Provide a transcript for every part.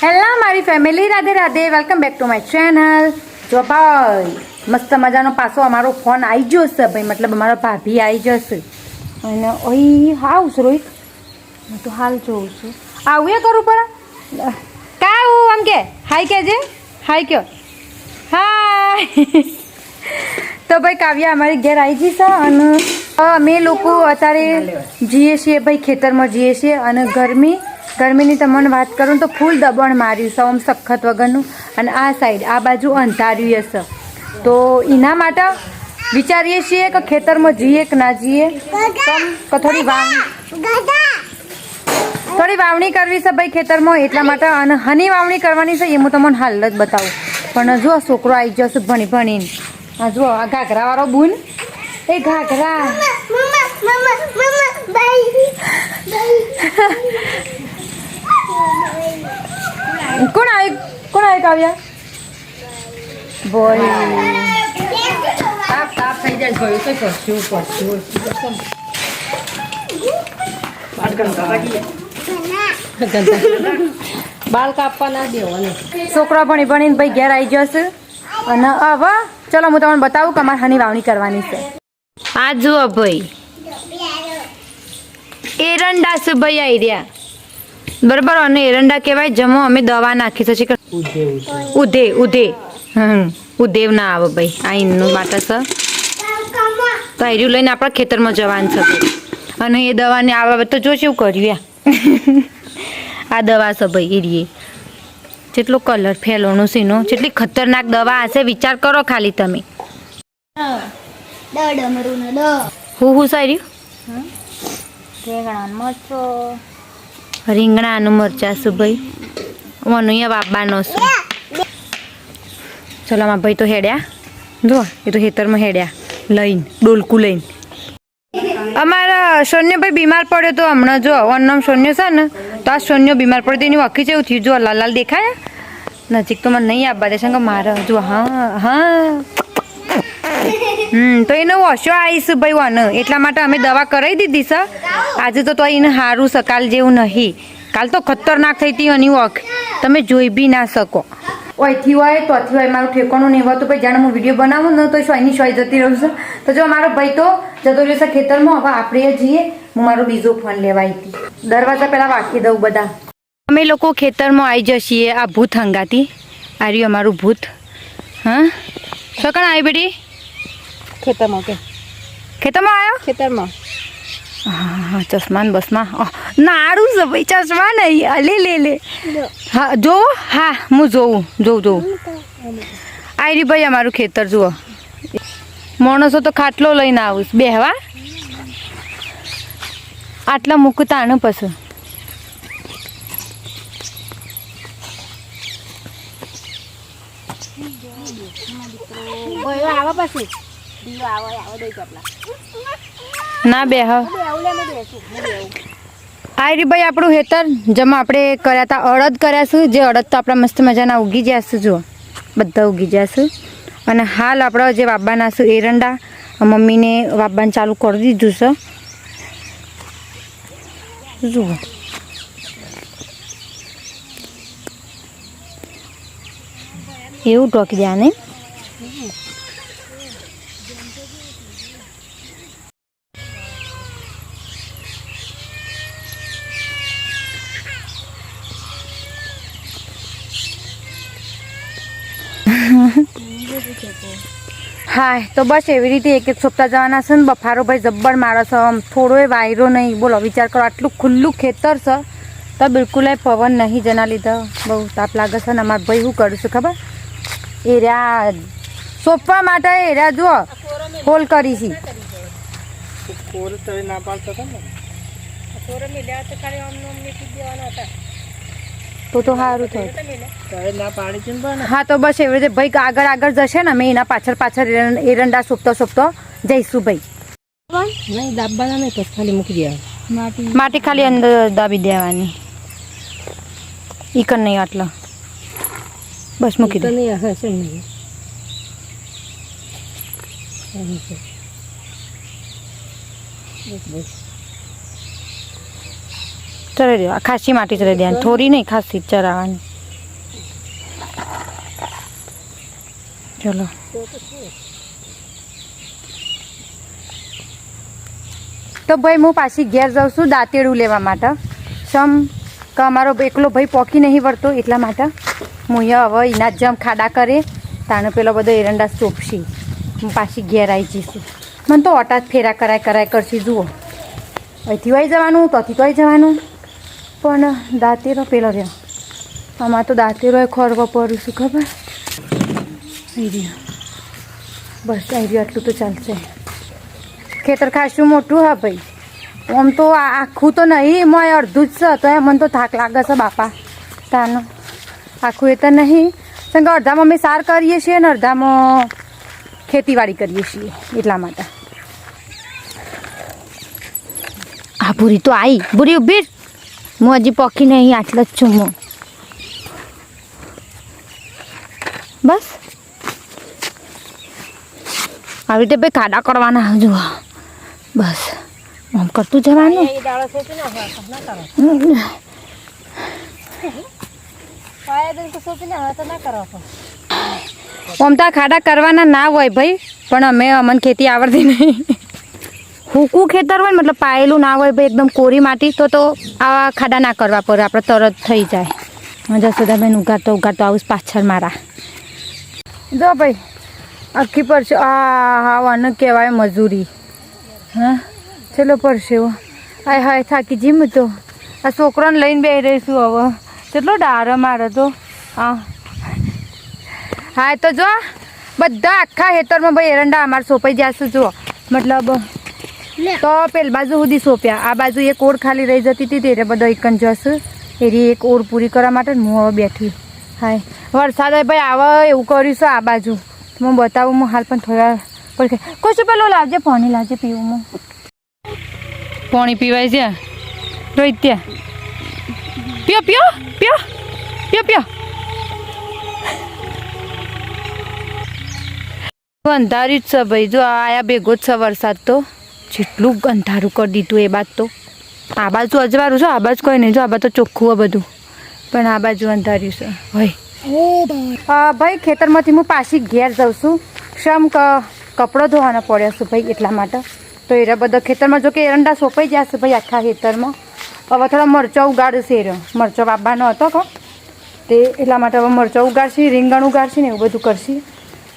Hello મારી family, Radhe Radhe, welcome back to my channel. જો ભાઈ મસ્ત મજાનો પાછો અમારો ફોન આવી જશે ભાઈ, મતલબ અમારો ભાભી આવી જશે. અને અહીં હાઉસ રોહિત હું તો હાલ જોઉં છું. આવું એ કરું પડે કા હું આમ કે હાય કહેજે, હાય કયો, હાય. તો ભાઈ કાવ્યા અમારી ઘેર આવી જશે અને અમે લોકો અત્યારે જઈએ છીએ ભાઈ, ખેતરમાં જઈએ છીએ. અને ગરમીની તમને વાત કરું તો ફૂલ દબાણ માર્યું છે આમ સખત વગરનું. અને આ સાઈડ આ બાજુ અંધાર્યું હશે, તો એના માટે વિચારીએ છીએ કે ખેતરમાં જઈએ કે ના જઈએ. તો થોડી વાવણી કરવી છે ભાઈ ખેતરમાં, એટલા માટે. અને હની વાવણી કરવાની છે એ હું તમને હાલ જ બતાવું. પણ જો છોકરો આવી જશે ભણીને. હા જુઓ આ ઘાઘરાવાળો બુન, એ ઘાઘરા કોણ આવે કાવ્યા બોલ. બાલ કાપવા ના દેવાનું. છોકરા ભણીને ભાઈ ઘેર આવી જશે. અને હવે ચલો હું તમને બતાવું કે અમારે હની વાવણી કરવાની છે. આ જુઓ ભાઈ એરંડા છે ભાઈ, આવી રહ્યા બરાબર. અને એરંડા કહેવાય, જમો અમે દવા નાખી છે. ઉધેવ ના આવે ભાઈ, આ ઈનનું બાટા છે. તો આર્યું લઈને આપણા ખેતરમાં જવાનું છે ભાઈ. અને એ દવાને આવે તો જો શું કર્યું આ દવા છે ભાઈ એરીએ. જેટલો કલર ફેલોનો સીનો, જેટલી ખતરનાક દવા હશે વિચાર કરો ખાલી તમે. હું સાર્યું રીંગણાનું મરચા છે ભાઈ. મને અહીંયા વાપવાનો છે. ચલો માં ભાઈ તો હેડ્યા, જો એ તો ખેતરમાં હેડ્યા લઈને ડોલકું લઈને. અમારા સોન્યભાઈ બીમાર પડ્યો તો હમણાં, જો ઓનમ સોન્યો છે ને, તો આ સોન્યો બીમાર પડ્યો એની વખી જેવું થયું. જો લાલ દેખાયા નજીક તો મને નહીં આપવા દેશે કે મારે જો. હા તો એને ઓછો આવીશ ભાઈ વાને, એટલા માટે અમે દવા કરાવી દીધી છે આજે. તો એને સારું છે, કાલ જેવું નહીં. કાલ તો ખતરનાક થઈ હતી એની વખ, તમે જોઈ બી ના શકો. ઓયથી હોય તોથી હોય મારું ઠેકાણું નહીં હોતું ભાઈ. જાણે હું વિડીયો બનાવું ને તો સોયની સોય જતી રહું છું. તો જો મારો ભાઈ તો જતો રહેશે ખેતરમાં. હવે આપણે જઈએ, હું મારો બીજો ફોન લેવા આવી હતી. દરવાજા પહેલાં વાંકી દઉં બધા. અમે લોકો ખેતરમાં આવી જઈએ. આ ભૂત હંગાતી આ રહ્યું અમારું ભૂત. હા સકણ આવી બેટી ખેતરમાં કે ખેતરમાં આવ્યો ખેતરમાં. હા ચશ્મા ને બસમાં નારું છે ભાઈ, ચશ્મા નહીં લે. હા જો, હા હું જોઉં. આવી ભાઈ અમારું ખેતર જુઓ. માણસો તો ખાટલો લઈને આવું બેહવા, આટલા મૂકતા ને પછી. ના બેહ આયરી ભાઈ આપણું હેતર જેમાં આપણે કર્યા હતા અડદ કર્યા છે. જે અડદ તો આપણા મસ્ત મજાના ઉગી ગયા છે, જુઓ બધા ઉગી ગયા છે. અને હાલ આપણે જે વાવવાના છે એરંડા, મમ્મીને વાવવાનું ચાલુ કરી દીધું છે. જુઓ એવું ટોકી દે ને. હા તો બસ એવી રીતે એક સપ્તાહ જવાના છે ને. બફારો ભાઈ જબ્બર મારે છે, આમ થોડોય વાયરો નહીં. બોલો વિચાર કરો, આટલું ખુલ્લું ખેતર છે તો બિલકુલ પવન નહીં. જેના લીધે બહુ તાપ લાગે છે. ને અમારે ભાઈ શું કરું છું ખબર, એર્યા સોંપવા માટે એર્યા જુઓ હોલ કરી છે. તો સારું થયું. હા તો બસ એવી રીતે ભાઈ આગળ જશે ને, અમે એના પાછળ એરંડા સોંપતો જઈશું ભાઈ. નહીં દાબવાના નહીં, તો ખાલી મૂકી દેવા માટી ખાલી અંદર દાબી દેવાની. ઈકન નહીં આટલા બસ મૂકી દે. ચરાવી દેવા, ખાસી માટી ચરાવી દેવાની, થોડી નહીં ખાસી ચરાવવાની. ચલો તો ભાઈ હું પાછી ઘેર જાઉં છું દાંતેડું લેવા માટે સમ કે અમારો એકલો ભાઈ પોકી નહીં વળતો એટલા માટે હું અહીંયા હવે એના જમ ખાડા કરે તાનો પેલો બધો એરંડા ચોપશી હું પાછી ઘેર આવી જઈશું મને તો ઓટા જ ફેરા કરાય કરશી જુઓ અહીંથી આવી જવાનું તોથી તો આવી જવાનું પણ દાંતેરો પેલો રહ્યો આમાં તો દાંતેરો ખોરવો પડું છું ખબર આવી રહ્યો બસ આવી રહ્યો આટલું તો ચાલશે ખેતર ખાસું મોટું હા ભાઈ આમ તો આખું તો નહીં મોય અડધું જ છે તો એ મને તો થાક લાગે છે બાપા તાનો આખું એ તો નહીં કારણ કે અડધામાં અમે સાર કરીએ છીએ ને અડધામાં ખેતીવાડી કરીએ છીએ એટલા માટે આ ભૂરી તો આવી ભૂરી ઉભી હું હજી પોકી નહીં આટલો જ છું હું બસ આવી રીતે ભાઈ ખાડા કરવાના જુઓ બસ આમ કરતું જવાનું આમ તો ખાડા કરવાના ના હોય ભાઈ પણ અમને ખેતી આવડતી નહીં હૂકું ખેતર હોય મતલબ પાયેલું ના હોય ભાઈ એકદમ કોરી માટી તો આવા ખાડા ના કરવા પડે આપણે તરત થઈ જાય જસોદાબેન ઉગાડતો આવું પાછળ મારા જો ભાઈ આખી પડશે હા આને કહેવાય મજૂરી હા ચલો પડશે હાય હાય થાકી જીમ તો આ છોકરાને લઈને બેસી રહીશું હવે કેટલો ડારો મારો તો હા તો જો બધા આખા ખેતરમાં ભાઈ એરંડા અમારે સોંપાઈ જશે જુઓ મતલબ તો પેલી બાજુ સુધી સોંપ્યા આ બાજુ એક ઓર ખાલી રહી જતી હતી ત્યારે બધો એકન જશે એરી એક ઓર પૂરી કરવા માટે હું હવે બેઠી હાય વરસાદ ભાઈ આવે એવું કરીશું આ બાજુ હું બતાવું હું હાલ પણ થોડા પડે કશું પેલું લાવજે પાણી લાવજે પીવું હું પાણી પીવાય છે રોહિત ત્યાં પીઓ પીઓ પીઓ પીઓ પીઓ અંધાર્યું જ છે ભાઈ જો આયા ભેગો જ છે વરસાદ તો જેટલું અંધારું કરી દીધું એ બાદ તો આ બાજુ અજવાળું છે આ બાજુ કોઈ નહીં જો આ બાજુ તો ચોખ્ખું હોય બધું પણ આ બાજુ અંધાર્યું છે ભાઈ ભાઈ ખેતરમાંથી હું પાછી ઘેર જાઉં છું શમ કપડો ધોવાનો પડ્યો છું ભાઈ એટલા માટે તો એ બધા ખેતરમાં જો કે એરંડા સોંપાઈ જશે ભાઈ આખા ખેતરમાં હવે થોડા મરચાં ઉગાડશે એ મરચાં બાબાનો હતો કહો તે એટલા માટે હવે મરચાં ઉગાડશે રીંગણ ઉગાડશે ને એવું બધું કરશે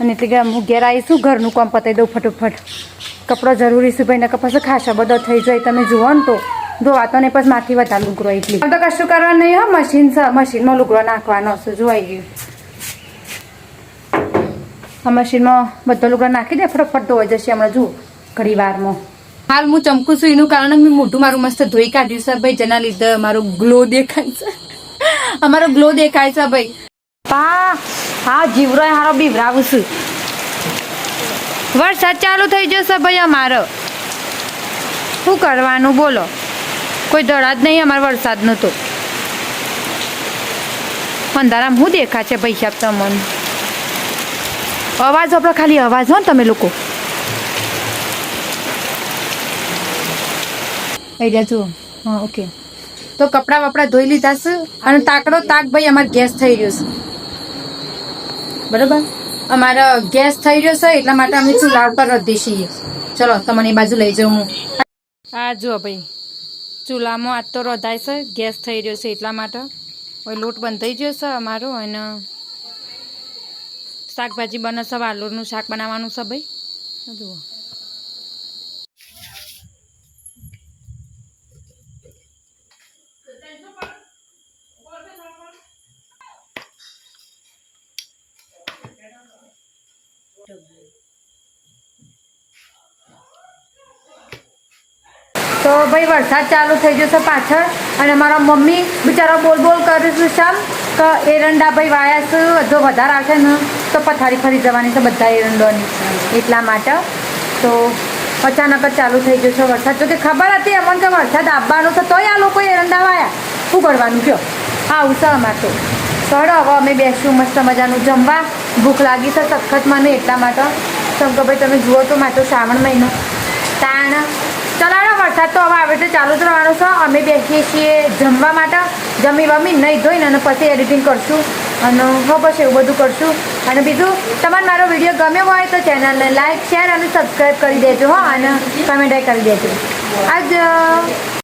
અને એટલે કે હું ઘેર આવીશું ઘરનું કામ પતાવી દઉં ફટોફટ કપડો જરૂરી છે ભાઈ ને પછી ખાસા બધો થઈ જાય તમે જુઓ ને તો ધોવાતો ને પછી માથી વધારે લુગડો એટલી તો કશું કરવાનું નહીં હા મશીન છે મશીનમાં લુગડો નાખવાનો છે જોવાઈ ગયું આ મશીનમાં બધો લુગડો નાખી દે ફટોફટ ધોવાઈ જશે હમણાં જુઓ ઘણી વારમાં હાલ હું ચમકું છું એનું કારણ મેં મોઢું મારું મસ્ત ધોઈ કાઢ્યું છે ભાઈ જેના લીધે મારો ગ્લો દેખાય છે અમારો ગ્લો દેખાય છે ભાઈ હા જીવરો હારો બીવરાવું છું વરસાદ ચાલુ થઈ જશે ભાઈ અમારો શું કરવાનું બોલો કોઈ દડા જ નહીં અમારે વરસાદનો તો અંધારામાં શું દેખા છે ભાઈ સાહેબ તમને અવાજ આપણો ખાલી અવાજ હો ને તમે લોકો આઈડિયા જુઓ હા ઓકે તો કપડાં વપડા ધોઈ લીધા છે અને તાક ભાઈ અમારે ગેસ થઈ રહ્યો છે બરાબર અમારે ગેસ થઈ રહ્યો છે એટલા માટે અમે ચૂલા ઉપર રધી છીએ ચલો તમને એ બાજુ લઈ જાઉં હું હા જુઓ ભાઈ ચૂલામાં આજ તો રધાય છે ગેસ થઈ રહ્યો છે એટલા માટે હવે લોટ બંધ થઈ ગયો છે અમારો અને શાકભાજી બનશે વાલોરનું શાક બનાવવાનું છે ભાઈ જુઓ તો ભાઈ વરસાદ ચાલુ થઈ જશે પાછળ અને મારા મમ્મી બિચારા બોલ કરીશું શામ કે એરંડા ભાઈ વાયા છે જો વધારે આવશે ને તો પથારી ફરી જવાની છે બધા એરંડોની એટલા માટે તો અચાનક જ ચાલુ થઈ જશે વરસાદ જો કે ખબર હતી અમને કે વરસાદ આવવાનો છે તોય આ લોકો એરંડા વાયા શું કરવાનું કયો આવું છે અમારે તો ચડો હવે અમે બેસશું મસ્ત મજાનું જમવા ભૂખ લાગી છે સખત મને એટલા માટે કેમ કે ભાઈ તમે જુઓ તો મારે તો શ્રાવણ મહિનો તાણ ચલાડો વરસાદ તો હવે આવે તો ચાલુ જ રહેવાનો છે અમે બેસીએ છીએ જમવા માટે જમી વમી નહીં ધોઈને અને પછી એડિટિંગ કરશું અને બસ એવું બધું કરશું અને બીજું તમારે મારો વિડીયો ગમ્યો હોય તો ચેનલને લાઈક શેર અને સબસ્ક્રાઈબ કરી દેજો હો અને કમેન્ટ કરી દેજો આજ